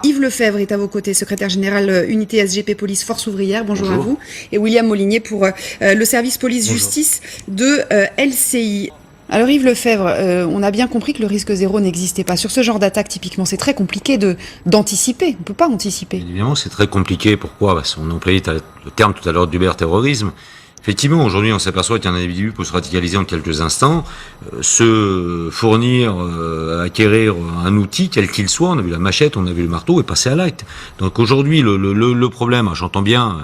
Yves Lefebvre est à vos côtés, secrétaire général unité SGP Police Force Ouvrière. Bonjour à vous. Et William Molinier pour le service police-justice de LCI. Alors Yves Lefebvre, on a bien compris que le risque zéro n'existait pas. Sur ce genre d'attaque, typiquement, c'est très compliqué d'anticiper. On ne peut pas anticiper. Bien évidemment, c'est très compliqué. Pourquoi ? Parce qu'on employait le terme tout à l'heure d'uberterrorisme. Effectivement, aujourd'hui, on s'aperçoit qu'un individu peut se radicaliser en quelques instants, se fournir, acquérir un outil, quel qu'il soit. On a vu la machette, on a vu le marteau, et passer à l'acte. Donc aujourd'hui, le problème, j'entends bien...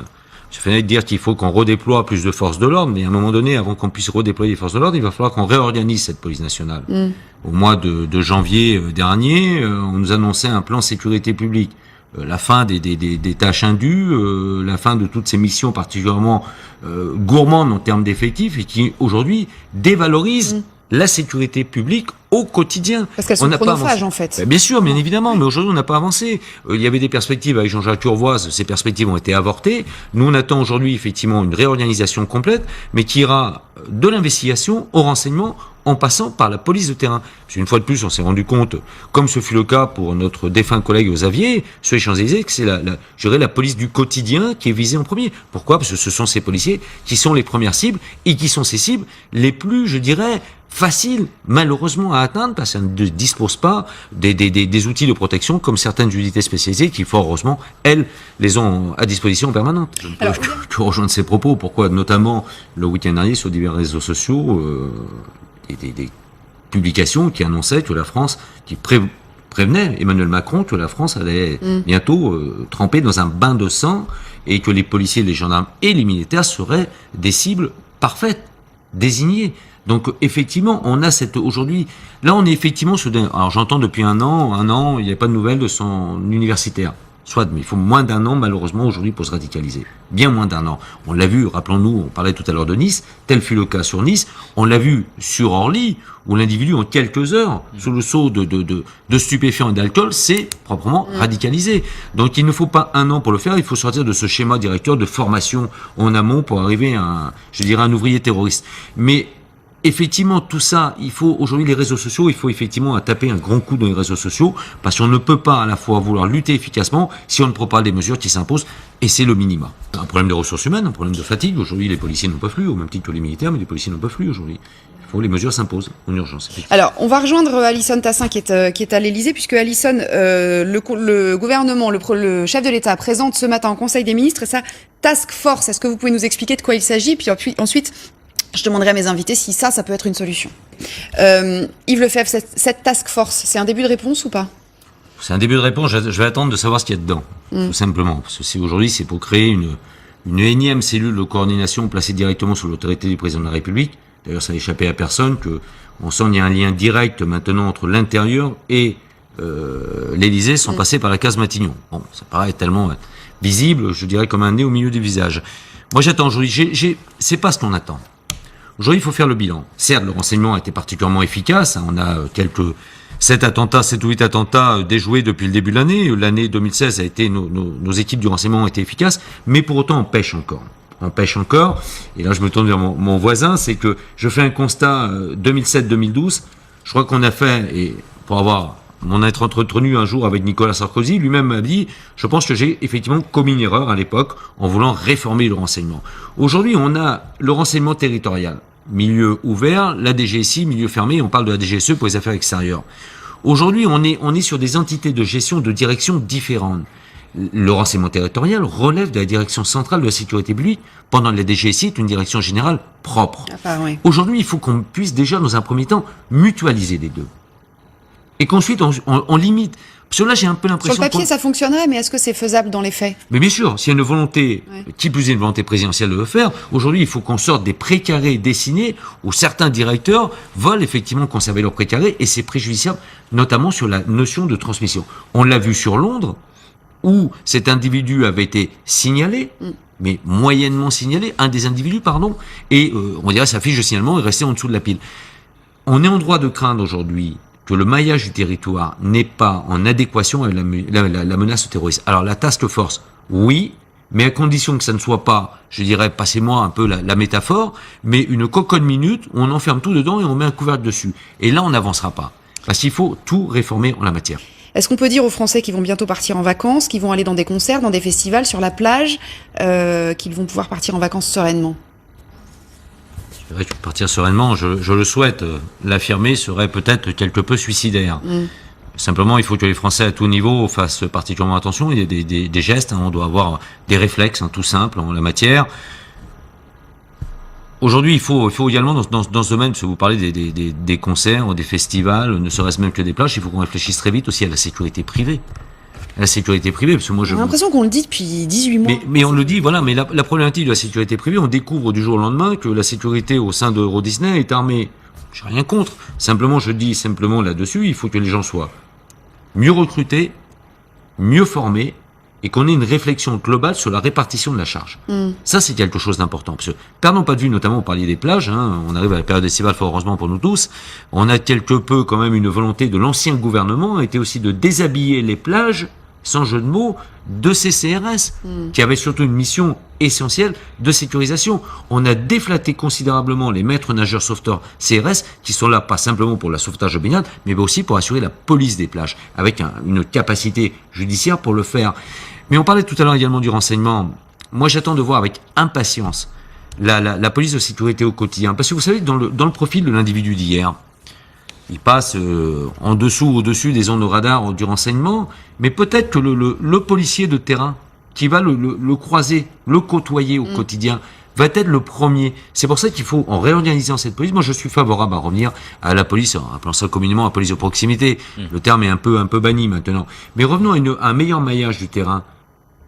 Je fais dire qu'il faut qu'on redéploie plus de forces de l'ordre, mais à un moment donné, avant qu'on puisse redéployer les forces de l'ordre, il va falloir qu'on réorganise cette police nationale. Au mois de janvier dernier, on nous annonçait un plan sécurité publique. La fin des tâches indues, la fin de toutes ces missions particulièrement gourmandes en termes d'effectifs et qui, aujourd'hui, dévalorisent la sécurité publique au quotidien. Parce qu'elles sont chronophages, en fait. Bien sûr, bien évidemment, mais aujourd'hui, on n'a pas avancé. Il y avait des perspectives avec Jean-Jacques Urvoise, ces perspectives ont été avortées. Nous, on attend aujourd'hui, effectivement, une réorganisation complète, mais qui ira de l'investigation au renseignement, en passant par la police de terrain. Parce qu'une fois de plus, on s'est rendu compte, comme ce fut le cas pour notre défunt collègue Xavier, sur les Champs-Élysées, que c'est la police du quotidien qui est visée en premier. Pourquoi ? Parce que ce sont ces policiers qui sont les premières cibles et qui sont ces cibles les plus, je dirais, faciles, malheureusement, à atteindre, parce qu'elles ne disposent pas des outils de protection comme certaines unités spécialisées qui, fort heureusement, elles, les ont à disposition permanente. Je ne peux que rejoindre ces propos. Pourquoi ? Notamment, le week-end dernier, sur divers réseaux sociaux, des publications qui annonçaient que la France, qui prévenait Emmanuel Macron que la France allait bientôt tremper dans un bain de sang et que les policiers, les gendarmes et les militaires seraient des cibles parfaites, désignées. Donc effectivement, on a aujourd'hui, là on est effectivement sur alors j'entends depuis un an, il n'y a pas de nouvelles de son universitaire. Soit, mais il faut moins d'un an, malheureusement, aujourd'hui, pour se radicaliser. Bien moins d'un an. On l'a vu, rappelons-nous, on parlait tout à l'heure de Nice, tel fut le cas sur Nice. On l'a vu sur Orly, où l'individu, en quelques heures, sous le sceau de stupéfiants et d'alcool, s'est proprement radicalisé. Donc, il ne faut pas un an pour le faire, il faut sortir de ce schéma directeur de formation en amont pour arriver à un ouvrier terroriste. Mais, effectivement, tout ça, il faut, aujourd'hui, les réseaux sociaux, il faut effectivement taper un grand coup dans les réseaux sociaux, parce qu'on ne peut pas à la fois vouloir lutter efficacement si on ne prend pas les mesures qui s'imposent, et c'est le minimum. Un problème de ressources humaines, un problème de fatigue. Aujourd'hui, les policiers n'en peuvent plus, au même titre que les militaires, mais les policiers n'en peuvent plus aujourd'hui. Les mesures s'imposent en urgence. Alors, on va rejoindre Alison Tassin qui est à l'Élysée, puisque Alison, le gouvernement, le chef de l'État présente ce matin en Conseil des ministres sa task force. Est-ce que vous pouvez nous expliquer de quoi il s'agit ? Puis ensuite, je demanderai à mes invités si ça peut être une solution. Yves Lefebvre, cette task force, c'est un début de réponse ou pas ? C'est un début de réponse. Je vais attendre de savoir ce qu'il y a dedans, tout simplement. Parce que aujourd'hui, c'est pour créer une énième cellule de coordination placée directement sous l'autorité du président de la République. D'ailleurs, ça n'a échappé à personne qu'on sent qu'il y a un lien direct maintenant entre l'intérieur et l'Élysée, sans passer par la case Matignon. Bon, ça paraît tellement visible, je dirais comme un nez au milieu du visage. Moi, j'attends aujourd'hui. C'est pas ce qu'on attend. Aujourd'hui, il faut faire le bilan. Certes, le renseignement a été particulièrement efficace. On a 7 ou 8 attentats déjoués depuis le début de l'année. L'année 2016 a été, nos équipes du renseignement ont été efficaces. Mais pour autant, on pêche encore. Et là, je me tourne vers mon voisin. C'est que je fais un constat 2007-2012. Je crois qu'on a fait, et pour m'en être entretenu un jour avec Nicolas Sarkozy, lui-même m'a dit, je pense que j'ai effectivement commis une erreur à l'époque en voulant réformer le renseignement. Aujourd'hui, on a le renseignement territorial. Milieu ouvert, la DGSI, milieu fermé, on parle de la DGSE pour les affaires extérieures. Aujourd'hui, on est sur des entités de gestion, de direction différentes. Le renseignement territorial relève de la direction centrale de la sécurité publique, pendant que la DGSI est une direction générale propre. Oui. Aujourd'hui, il faut qu'on puisse déjà, dans un premier temps, mutualiser les deux. Et qu'ensuite, on limite. Parce que là, j'ai un peu l'impression... Sur le papier, ça fonctionnerait, mais est-ce que c'est faisable dans les faits ? Mais bien sûr, s'il y a une volonté, qui plus est une volonté présidentielle de le faire, aujourd'hui, il faut qu'on sorte des précarés dessinés où certains directeurs veulent effectivement conserver leurs précarés et c'est préjudiciable, notamment sur la notion de transmission. On l'a vu sur Londres, où cet individu avait été signalé, mais moyennement signalé, un des individus, et on dirait sa fiche de signalement est restée en dessous de la pile. On est en droit de craindre aujourd'hui que le maillage du territoire n'est pas en adéquation avec la menace terroriste. Alors la task force, oui, mais à condition que ça ne soit pas, je dirais, passez-moi un peu la métaphore, mais une cocotte minute où on enferme tout dedans et on met un couvercle dessus. Et là, on n'avancera pas. Parce qu'il faut tout réformer en la matière. Est-ce qu'on peut dire aux Français qui vont bientôt partir en vacances, qui vont aller dans des concerts, dans des festivals, sur la plage, qu'ils vont pouvoir partir en vacances sereinement? C'est vrai que partir sereinement, je le souhaite. L'affirmer serait peut-être quelque peu suicidaire. Simplement, il faut que les Français à tout niveau fassent particulièrement attention. Il y a des gestes, on doit avoir des réflexes, tout simples en la matière. Aujourd'hui, il faut également dans ce domaine, parce que vous parlez des concerts, des festivals, ne serait-ce même que des plages, il faut qu'on réfléchisse très vite aussi à la sécurité privée. À la sécurité privée, parce que moi J'ai l'impression qu'on le dit depuis 18 mois. Mais on le dit, voilà, mais la problématique de la sécurité privée, on découvre du jour au lendemain que la sécurité au sein d'Euro Disney est armée. J'ai rien contre. Simplement, je dis simplement là-dessus, il faut que les gens soient mieux recrutés, mieux formés, et qu'on ait une réflexion globale sur la répartition de la charge. Ça, c'est quelque chose d'important. Parce que, perdons pas de vue, notamment, vous parliez des plages, on arrive à la période estivale, fort heureusement pour nous tous, on a quelque peu quand même une volonté de l'ancien gouvernement, était aussi de déshabiller les plages, sans jeu de mots, de ces CRS, qui avaient surtout une mission essentielle de sécurisation. On a déflaté considérablement les maîtres nageurs sauveteurs CRS, qui sont là pas simplement pour la sauvetage de baignade, mais aussi pour assurer la police des plages, avec une capacité judiciaire pour le faire. Mais on parlait tout à l'heure également du renseignement. Moi, j'attends de voir avec impatience la police de sécurité au quotidien. Parce que vous savez, dans le profil de l'individu d'hier, il passe en dessous, au-dessus des ondes de radar du renseignement, mais peut-être que le policier de terrain qui va le croiser, le côtoyer au quotidien, va être le premier. C'est pour ça qu'il faut, en réorganisant cette police, moi je suis favorable à revenir à la police, appelons ça communément la police de proximité. Le terme est un peu banni maintenant. Mais revenons à un meilleur maillage du terrain,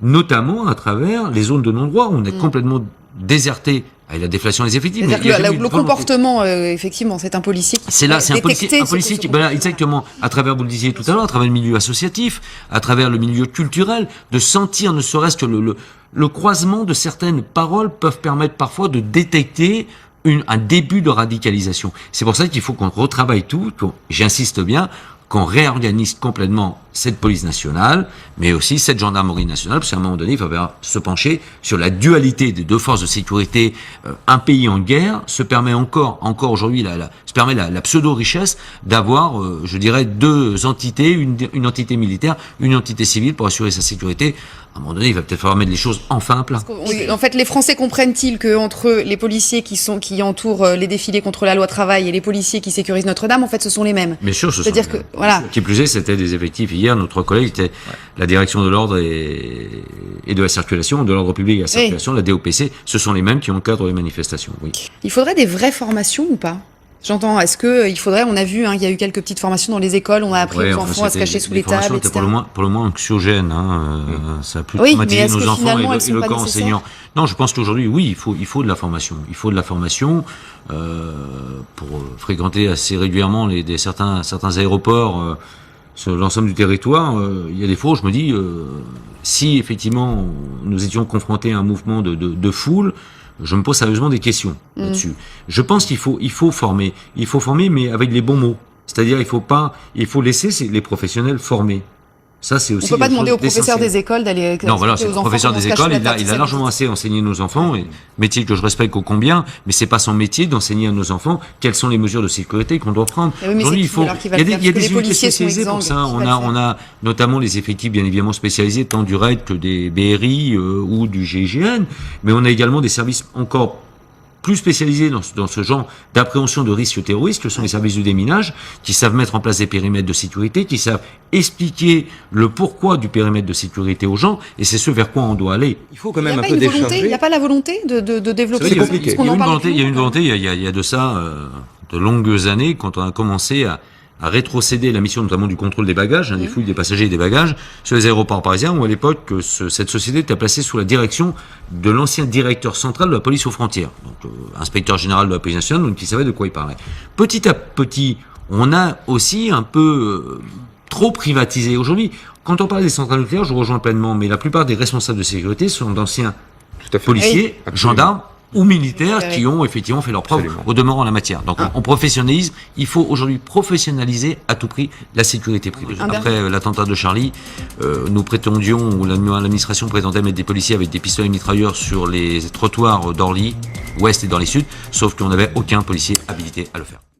notamment à travers les zones de non-droit où on est complètement déserté avec la déflation des effectifs. C'est-à-dire que le comportement, effectivement, c'est un policier qui c'est un policier qui, exactement, à travers, vous le disiez tout à l'heure, à travers le milieu associatif, à travers le milieu culturel, de sentir ne serait-ce que le croisement de certaines paroles peuvent permettre parfois de détecter un début de radicalisation. C'est pour ça qu'il faut qu'on retravaille tout, j'insiste bien, qu'on réorganise complètement cette police nationale, mais aussi cette gendarmerie nationale, parce qu'à un moment donné, il va falloir se pencher sur la dualité des deux forces de sécurité. Un pays en guerre se permet encore aujourd'hui, se permet la pseudo-richesse d'avoir, je dirais, deux entités, une entité militaire, une entité civile pour assurer sa sécurité. À un moment donné, il va peut-être falloir mettre les choses enfin à plat. En fait, les Français comprennent-ils que entre les policiers qui entourent les défilés contre la loi travail et les policiers qui sécurisent Notre-Dame, en fait, ce sont les mêmes. Bien sûr, ce sont les mêmes. Voilà. Qui plus est, c'était des effectifs. Hier, notre collègue était la direction de l'ordre et de la circulation, de l'ordre public et de la circulation, la DOPC. Ce sont les mêmes qui encadrent les manifestations. Oui. Il faudrait des vraies formations ou pas? J'entends. Est-ce que il faudrait? On a vu, il y a eu quelques petites formations dans les écoles. On a appris aux enfants à se cacher sous les tables, etc. Pour le moins anxiogène. Ça a plus traumatisé nos enfants et le corps enseignant. Non, je pense qu'aujourd'hui, oui, il faut de la formation. Il faut de la formation pour fréquenter assez régulièrement certains aéroports sur l'ensemble du territoire. Il y a des fois où je me dis, si effectivement nous étions confrontés à un mouvement de foule, je me pose sérieusement des questions là-dessus. Je pense qu'il faut former, mais avec les bons mots. C'est-à-dire, il faut laisser les professionnels former. Ça, c'est aussi. On peut pas demander aux professeurs des écoles d'aller. Non, voilà, c'est le professeur des écoles. Il a largement assez enseigné nos enfants, métier que je respecte ô combien, mais c'est pas son métier d'enseigner à nos enfants quelles sont les mesures de sécurité qu'on doit prendre. Aujourd'hui, il y a des unités spécialisées pour ça. On a notamment les effectifs, bien évidemment, spécialisés, tant du RAID que des BRI ou du GIGN, mais on a également des services encore plus spécialisés dans ce genre d'appréhension de risques terroristes, que sont les services du déminage, qui savent mettre en place des périmètres de sécurité, qui savent expliquer le pourquoi du périmètre de sécurité aux gens, et c'est ce vers quoi on doit aller. Il faut quand même un peu décharger. Il n'y a pas la volonté de développer. C'est compliqué. Il y a une volonté, il y a de ça de longues années, quand on a commencé à rétrocéder la mission notamment du contrôle des bagages, des fouilles des passagers et des bagages, sur les aéroports parisiens, où à l'époque, cette société était placée sous la direction de l'ancien directeur central de la police aux frontières, donc inspecteur général de la police nationale, donc qui savait de quoi il parlait. Petit à petit, on a aussi un peu trop privatisé. Aujourd'hui, quand on parle des centrales nucléaires, je rejoins pleinement, mais la plupart des responsables de sécurité sont d'anciens policiers, gendarmes, ou militaires qui ont effectivement fait leur preuve au demeurant en la matière. Donc on professionnalise, il faut aujourd'hui professionnaliser à tout prix la sécurité privée. Après l'attentat de Charlie, nous prétendions, ou l'administration prétendait mettre des policiers avec des pistolets mitrailleurs sur les trottoirs d'Orly, ouest et d'Orly sud, sauf qu'on n'avait aucun policier habilité à le faire.